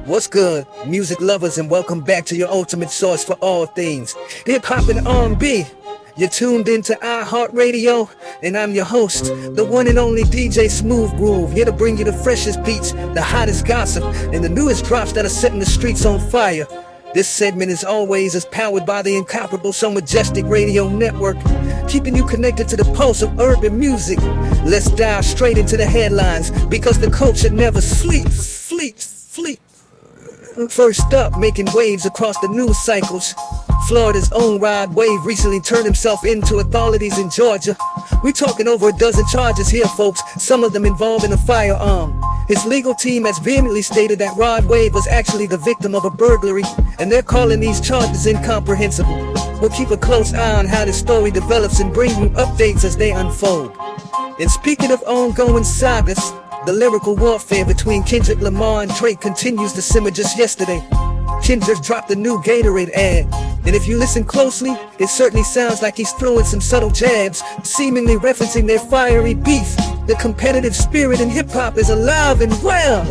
What's good, music lovers, and welcome back to your ultimate source for all things hip-hop and R&B. You're tuned into iHeartRadio, and I'm your host, the one and only DJ Smooth Groove, here to bring you the freshest beats, the hottest gossip, and the newest drops that are setting the streets on fire. This segment, as always, is powered by the incomparable So Majestic Radio Network, keeping you connected to the pulse of urban music. Let's dive straight into the headlines, because the culture never sleeps. First up, making waves across the news cycles, Florida's own Rod Wave recently turned himself into authorities in Georgia. We're talking over a dozen charges here, folks, some of them involving a firearm. His legal team has vehemently stated that Rod Wave was actually the victim of a burglary, and they're calling these charges incomprehensible. We'll keep a close eye on how this story develops and bring you updates as they unfold. And speaking of ongoing sagas, the lyrical warfare between Kendrick Lamar and Drake continues to simmer. Just yesterday, Kendrick dropped a new Gatorade ad, and if you listen closely, it certainly sounds like he's throwing some subtle jabs, seemingly referencing their fiery beef. The competitive spirit in hip-hop is alive and well.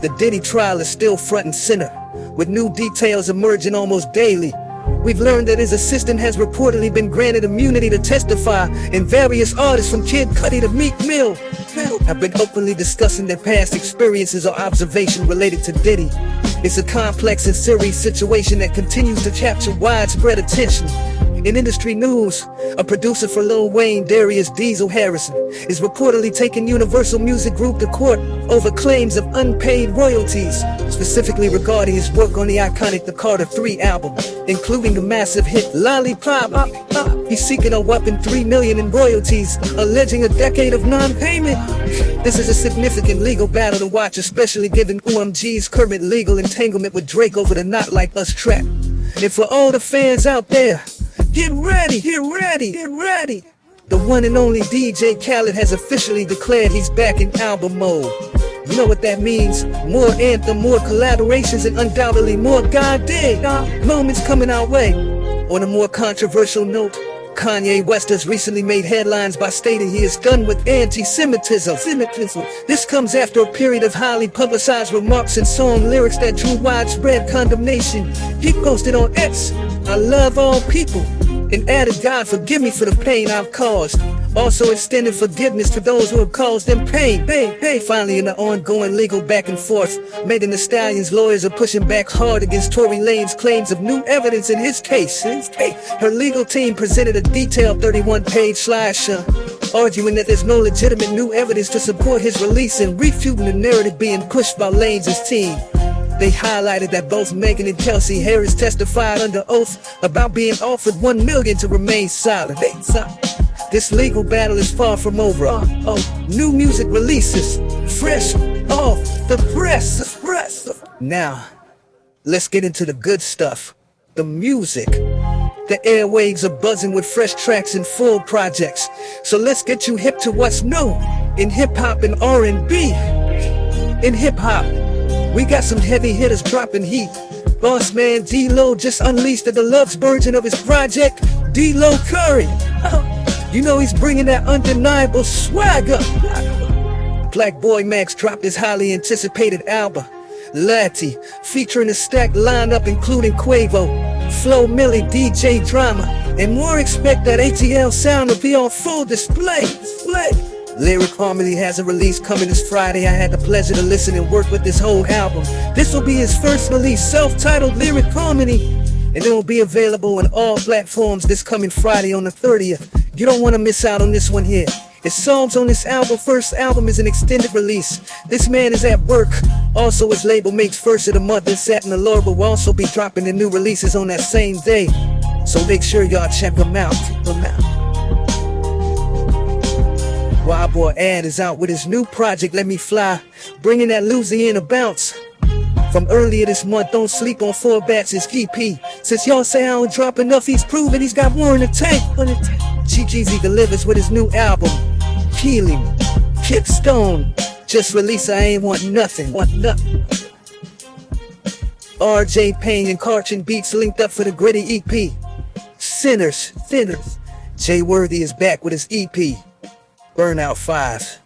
The Diddy trial is still front and center, with new details emerging almost daily. We've learned that his assistant has reportedly been granted immunity to testify, and various artists from Kid Cudi to Meek Mill have been openly discussing their past experiences or observation related to Diddy. It's a complex and serious situation that continues to capture widespread attention. In industry news, a producer for Lil Wayne, Darius Diesel Harrison, is reportedly taking Universal Music Group to court over claims of unpaid royalties, specifically regarding his work on the iconic The Carter III album, including the massive hit Lollipop. He's seeking a whopping $3 million in royalties, alleging a decade of non-payment. This is a significant legal battle to watch, especially given OMG's current legal entanglement with Drake over the Not Like Us track. And for all the fans out there, get ready. The one and only DJ Khaled has officially declared he's back in album mode. You know what that means? More anthem, more collaborations, and undoubtedly more goddamn moments coming our way. On a more controversial note, Kanye West has recently made headlines by stating he is done with anti-Semitism. This comes after a period of highly publicized remarks and song lyrics that drew widespread condemnation. He posted on X, "I love all people," and added, "God forgive me for the pain I've caused." Also extended forgiveness to those who have caused them pain. Finally, in the ongoing legal back and forth, Megan Thee Stallion's lawyers are pushing back hard against Tory Lanez claims of new evidence in his case. Her legal team presented a detailed 31-page slideshow, arguing that there's no legitimate new evidence to support his release and refuting the narrative being pushed by Lanez's team. They highlighted that both Megan and Kelsey Harris testified under oath about being offered $1 million to remain silent. This legal battle is far from over. New music releases, fresh off the press. Now, let's get into the good stuff, the music. The airwaves are buzzing with fresh tracks and full projects. So let's get you hip to what's new in hip-hop and R&B. In hip-hop, we got some heavy hitters dropping heat. Boss man D-Lo just unleashed the deluxe version of his project, D-Lo Curry. You know he's bringing that undeniable swagger. Black Boy Max dropped his highly anticipated album, Latty, featuring a stacked lineup including Quavo, Flo Milli, DJ Drama, and more. Expect that ATL sound to be on full display. Lyric Harmony has a release coming this Friday. I had the pleasure to listen and work with this whole album. This will be his first release, self-titled Lyric Harmony, and it will be available on all platforms this coming Friday on the 30th. You don't want to miss out on this one here. His songs on this first album is an extended release. This man is at work. Also, his label makes first of the month in Satin Allure, but will also be dropping the new releases on that same day. So make sure y'all check them out. Wild Boy Ad is out with his new project, Let Me Fly, bringing that Louisiana bounce. From earlier this month, Don't Sleep on 4 Bats is EP. Since y'all say I don't drop enough, he's proven he's got more in the tank. G-Jeezy delivers with his new album, Healing. Kip Stone just released I Ain't Want Nothing. RJ Payne and Carchin Beats linked up for the Gritty EP, Sinners. Jay Worthy is back with his EP, Burnout 5.